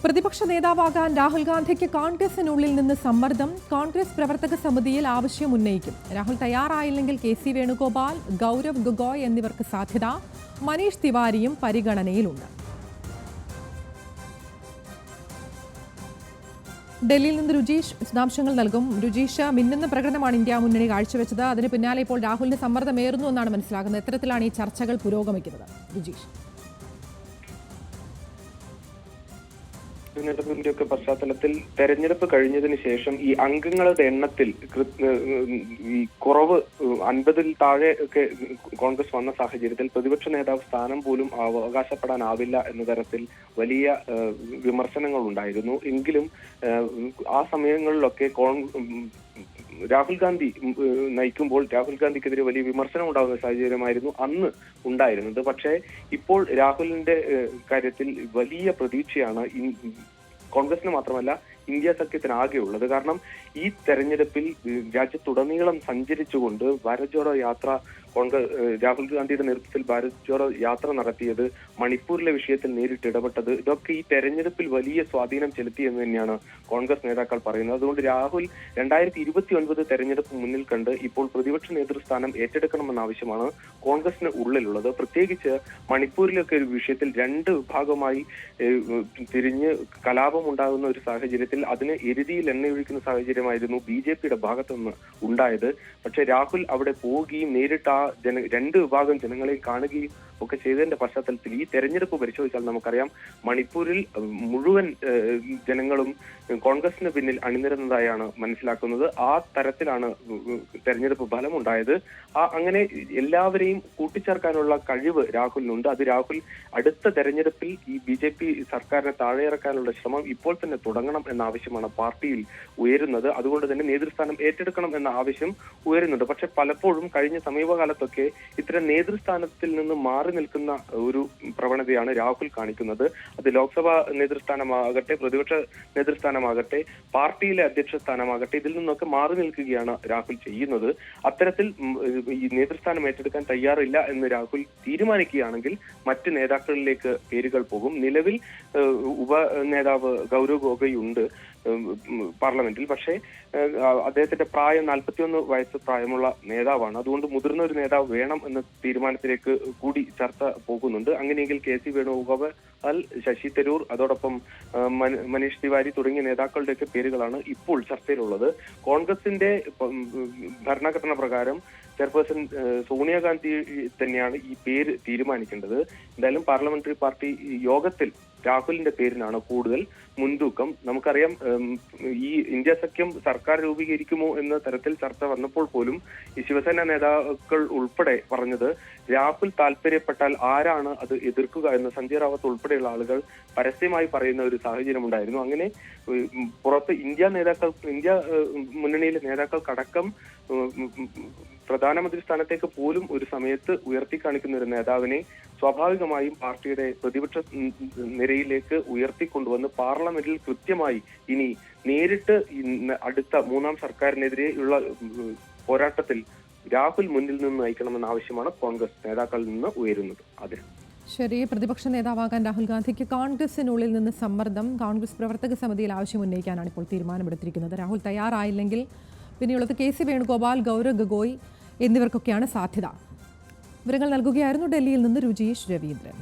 പ്രതിപക്ഷ നേതാവാകാൻ രാഹുൽ ഗാന്ധിക്ക് കോൺഗ്രസിനുള്ളിൽ നിന്ന് സമ്മർദ്ദം. കോൺഗ്രസ് പ്രവർത്തക സമിതിയിൽ ആവശ്യം ഉന്നയിക്കും. രാഹുൽ തയ്യാറായില്ലെങ്കിൽ KC വേണുഗോപാൽ, ഗൗരവ് ഗൊഗോയ് എന്നിവർക്ക് സാധ്യത. മനീഷ് തിവാരിയും പരിഗണനയിലുണ്ട്. ഡൽഹിയിൽ നിന്ന് രുചീഷ് വിശദാംശങ്ങൾ നൽകും. രുചീഷ്, മിന്നുന്ന പ്രകടനമാണ് ഇന്ത്യ മുന്നണി കാഴ്ചവെച്ചത്. അതിന് പിന്നാലെ ഇപ്പോൾ രാഹുലിന് സമ്മർദ്ദമേറുന്നു എന്നാണ് മനസ്സിലാകുന്നത്. എത്തരത്തിലാണ് ഈ ചർച്ചകൾ പുരോഗമിക്കുന്നത്? രുചീഷ്, തെരഞ്ഞെടുപ്പിന്റെയൊക്കെ പശ്ചാത്തലത്തിൽ തെരഞ്ഞെടുപ്പ് കഴിഞ്ഞതിന് ശേഷം ഈ അംഗങ്ങളുടെ എണ്ണത്തിൽ ഈ കുറവ് 50-ൽ താഴെ ഒക്കെ കോൺഗ്രസ് വന്ന സാഹചര്യത്തിൽ പ്രതിപക്ഷ നേതാവ് സ്ഥാനം പോലും അവകാശപ്പെടാനാവില്ല എന്ന തരത്തിൽ വലിയ വിമർശനങ്ങൾ ഉണ്ടായിരുന്നു. എങ്കിലും ആ സമയങ്ങളിലൊക്കെ രാഹുൽ ഗാന്ധി നയിക്കുമ്പോൾ രാഹുൽ ഗാന്ധിക്കെതിരെ വലിയ വിമർശനം ഉണ്ടാകുന്ന സാഹചര്യമായിരുന്നു അന്ന് ഉണ്ടായിരുന്നത്. പക്ഷേ ഇപ്പോൾ രാഹുലിന്റെ കാര്യത്തിൽ വലിയ പ്രതീക്ഷയാണ് കോൺഗ്രസിന് മാത്രമല്ല ഇന്ത്യ സഖ്യത്തിനാകെ ഉള്ളത്. കാരണം ഈ തെരഞ്ഞെടുപ്പിൽ രാജ്യത്തുടനീളം സഞ്ചരിച്ചുകൊണ്ട് ഭാരത് ജോഡോ യാത്ര രാഹുൽ ഗാന്ധിയുടെ നേതൃത്വത്തിൽ ഭാരത് ജോഡോ യാത്ര നടത്തിയത്, മണിപ്പൂരിലെ വിഷയത്തിൽ നേരിട്ട് ഇടപെട്ടത്, ഇതൊക്കെ ഈ തെരഞ്ഞെടുപ്പിൽ വലിയ സ്വാധീനം ചെലുത്തിയെന്ന് തന്നെയാണ് കോൺഗ്രസ് നേതാക്കൾ പറയുന്നത്. അതുകൊണ്ട് രാഹുൽ 2029 തെരഞ്ഞെടുപ്പ് മുന്നിൽ കണ്ട് ഇപ്പോൾ പ്രതിപക്ഷ നേതൃസ്ഥാനം ഏറ്റെടുക്കണമെന്ന ആവശ്യമാണ് കോൺഗ്രസിന് ഉള്ളിലുള്ളത്. പ്രത്യേകിച്ച് മണിപ്പൂരിലൊക്കെ ഒരു വിഷയത്തിൽ രണ്ട് വിഭാഗമായി തിരിഞ്ഞ് കലാപം ഉണ്ടാകുന്ന ഒരു സാഹചര്യത്തിൽ അതിന് എരുതിയിൽ എണ്ണയൊഴിക്കുന്ന സാഹചര്യമായിരുന്നു BJPയുടെ ഭാഗത്തുനിന്ന് ഉണ്ടായത്. പക്ഷെ രാഹുൽ അവിടെ പോവുകയും നേരിട്ട് ആ രണ്ട് വിഭാഗം ജനങ്ങളെ കാണുകയും ഒക്കെ ചെയ്തതിന്റെ പശ്ചാത്തലത്തിൽ ഈ തെരഞ്ഞെടുപ്പ് പരിശോധിച്ചാൽ നമുക്കറിയാം, മണിപ്പൂരിൽ മുഴുവൻ ജനങ്ങളും കോൺഗ്രസിന് പിന്നിൽ അണിനിരുന്നതായാണ് മനസ്സിലാക്കുന്നത്. ആ തരത്തിലാണ് തെരഞ്ഞെടുപ്പ് ഫലമുണ്ടായത്. അങ്ങനെ എല്ലാവരെയും കൂട്ടിച്ചേർക്കാനുള്ള കഴിവ് രാഹുലിനുണ്ട്. അത് രാഹുൽ അടുത്ത തെരഞ്ഞെടുപ്പിൽ ഈ BJP സർക്കാരിനെ താഴെയിറക്കാനുള്ള ശ്രമം ഇപ്പോൾ തന്നെ തുടങ്ങണം എന്ന ആവശ്യമാണ് പാർട്ടിയിൽ ഉയരുന്നത്. അതുകൊണ്ട് തന്നെ നേതൃസ്ഥാനം ഏറ്റെടുക്കണം എന്ന ആവശ്യം ഉയരുന്നുണ്ട്. പക്ഷെ പലപ്പോഴും കഴിഞ്ഞ സമീപകാലത്തൊക്കെ ഇത്തരം നേതൃസ്ഥാനത്തിൽ നിന്ന് മാറി നിൽക്കുന്ന ഒരു പ്രവണതയാണ് രാഹുൽ കാണിക്കുന്നത്. അത് ലോക്സഭാ നേതൃസ്ഥാനമാകട്ടെ, പ്രതിപക്ഷ നേതൃസ്ഥാനമാകട്ടെ, പാർട്ടിയിലെ അധ്യക്ഷ സ്ഥാനമാകട്ടെ, ഇതിൽ നിന്നൊക്കെ മാറി നിൽക്കുകയാണ് രാഹുൽ ചെയ്യുന്നത്. അത്തരത്തിൽ ഈ നേതൃസ്ഥാനം ഏറ്റെടുക്കാൻ തയ്യാറില്ല എന്ന് രാഹുൽ തീരുമാനിക്കുകയാണെങ്കിൽ മറ്റ് നേതാക്കളിലേക്ക് പേരുകൾ പോകും. നിലവിൽ ഉപ നേതാവ് ഗൗരവ് ഗൊഗോയ് ഉണ്ട് പാർലമെന്റിൽ. പക്ഷേ അദ്ദേഹത്തിന്റെ പ്രായം 41 വയസ്സ് പ്രായമുള്ള നേതാവാണ്. അതുകൊണ്ട് മുതിർന്ന ഒരു നേതാവ് വേണം എന്ന തീരുമാനത്തിലേക്ക് കൂടി ചർച്ച പോകുന്നുണ്ട്. അങ്ങനെയെങ്കിൽ KC വേണുഗോപാൽ, ശശി തരൂർ, അതോടൊപ്പം മനീഷ് തിവാരി തുടങ്ങിയ നേതാക്കളുടെയൊക്കെ പേരുകളാണ് ഇപ്പോൾ ചർച്ചയിലുള്ളത്. കോൺഗ്രസിന്റെ ഭരണഘടന പ്രകാരം ചെയർപേഴ്സൺ സോണിയാഗാന്ധി തന്നെയാണ് ഈ പേര് തീരുമാനിക്കേണ്ടത്. എന്തായാലും പാർലമെന്ററി പാർട്ടി യോഗത്തിൽ രാഹുലിന്റെ പേരിനാണ് കൂടുതൽ മുൻതൂക്കം. നമുക്കറിയാം, ഈ ഇന്ത്യ സഖ്യം സർക്കാർ രൂപീകരിക്കുമോ എന്ന തരത്തിൽ ചർച്ച വന്നപ്പോൾ പോലും ഈ ശിവസേന നേതാക്കൾ ഉൾപ്പെടെ പറഞ്ഞത് രാഹുൽ താല്പര്യപ്പെട്ടാൽ ആരാണ് അത് എതിർക്കുക എന്ന് സഞ്ജയ് റാവത്ത് ഉൾപ്പെടെയുള്ള ആളുകൾ പരസ്യമായി പറയുന്ന ഒരു സാഹചര്യം ഉണ്ടായിരുന്നു. അങ്ങനെ പുറത്ത് ഇന്ത്യ മുന്നണിയിലെ നേതാക്കൾക്കടക്കം പ്രധാനമന്ത്രി സ്ഥാനത്തേക്ക് പോലും ഒരു സമയത്ത് ഉയർത്തിക്കാണിക്കുന്ന ഒരു നേതാവിനെ സ്വാഭാവികമായും പാർട്ടിയുടെ പ്രതിപക്ഷ നിരയിലേക്ക് ഉയർത്തിക്കൊണ്ടുവന്ന് പാർലമെന്റിൽ കൃത്യമായി ഇനി നേരിട്ട് അടുത്ത മൂന്നാം സർക്കാരിനെതിരെയുള്ള പോരാട്ടത്തിൽ രാഹുൽ മുന്നിൽ നിന്ന് നയിക്കണമെന്ന ആവശ്യമാണ് കോൺഗ്രസ് നേതാക്കളിൽ നിന്ന് ഉയരുന്നത്. അതെ, ശരി. പ്രതിപക്ഷ നേതാവാകാൻ രാഹുൽ ഗാന്ധിക്ക് കോൺഗ്രസിനുള്ളിൽ നിന്ന് സമ്മർദ്ദം. കോൺഗ്രസ് പ്രവർത്തക സമിതിയിൽ ആവശ്യം ഉന്നയിക്കാനാണ് ഇപ്പോൾ തീരുമാനമെടുത്തിരിക്കുന്നത്. രാഹുൽ തയ്യാറായില്ലെങ്കിൽ പിന്നെയുള്ളത് KC വേണുഗോപാൽ, ഗൗരവ് ഗൊഗോയ് എന്നിവർക്കൊക്കെയാണ് സാധ്യത. വിവരങ്ങൾ നൽകുകയായിരുന്നു ഡൽഹിയിൽ നിന്ന് രുചീഷ് രവീന്ദ്രൻ.